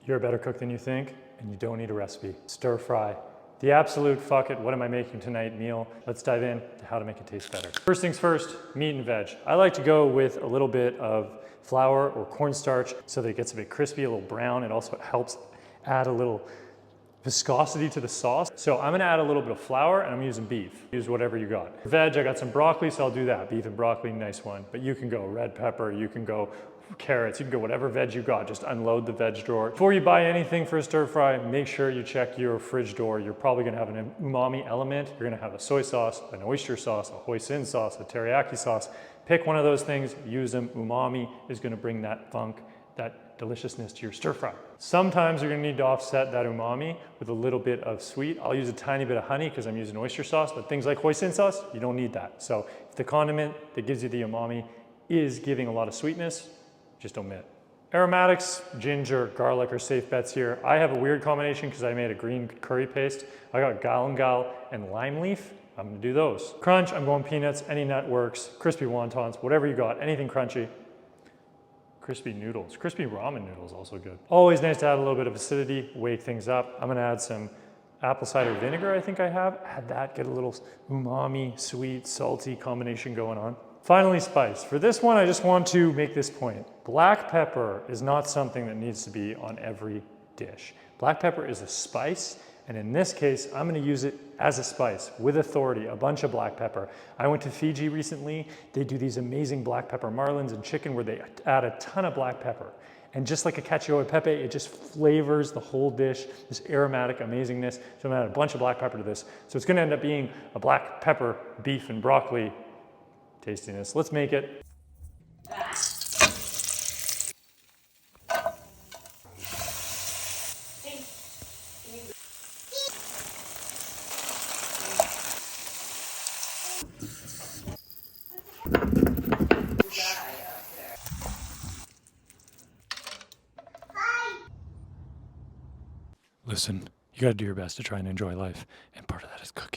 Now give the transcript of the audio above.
You're a better cook than you think, and you don't need a recipe. Stir fry. The absolute fuck it, what am I making tonight meal. Let's dive in to how to make it taste better. First things first, meat and veg. I like to go with a little bit of flour or cornstarch so that it gets a bit crispy, a little brown. It also helps add a little viscosity to the sauce. So I'm gonna add a little bit of flour and I'm using beef. Use whatever you got. Veg, I got some broccoli, so I'll do that. Beef and broccoli, nice one. But you can go red pepper, you can go carrots, you can go whatever veg you got, just unload the veg drawer. Before you buy anything for a stir fry, make sure you check your fridge door. You're probably gonna have an umami element. You're gonna have a soy sauce, an oyster sauce, a hoisin sauce, a teriyaki sauce. Pick one of those things, use them. Umami is gonna bring that funk, that deliciousness to your stir fry. Sometimes you're gonna need to offset that umami with a little bit of sweet. I'll use a tiny bit of honey because I'm using oyster sauce, but things like hoisin sauce, you don't need that. So if the condiment that gives you the umami is giving a lot of sweetness, just omit. Aromatics, ginger, garlic are safe bets here. I have a weird combination because I made a green curry paste. I got galangal and lime leaf. I'm gonna do those. Crunch, I'm going peanuts, any nut works. Crispy wontons, whatever you got, anything crunchy. Crispy noodles, crispy ramen noodles, also good. Always nice to add a little bit of acidity, wake things up. I'm gonna add some apple cider vinegar, I think I have. Add that, get a little umami, sweet, salty combination going on. Finally, spice. For this one, I just want to make this point. Black pepper is not something that needs to be on every dish. Black pepper is a spice, and in this case, I'm gonna use it as a spice with authority, a bunch of black pepper. I went to Fiji recently. They do these amazing black pepper marlins and chicken where they add a ton of black pepper. And just like a cacio e pepe, it just flavors the whole dish, this aromatic amazingness. So I'm gonna add a bunch of black pepper to this. So it's gonna end up being a black pepper, beef, and broccoli tastiness. Let's make it. Listen, you gotta do your best to try and enjoy life, and part of that is cooking.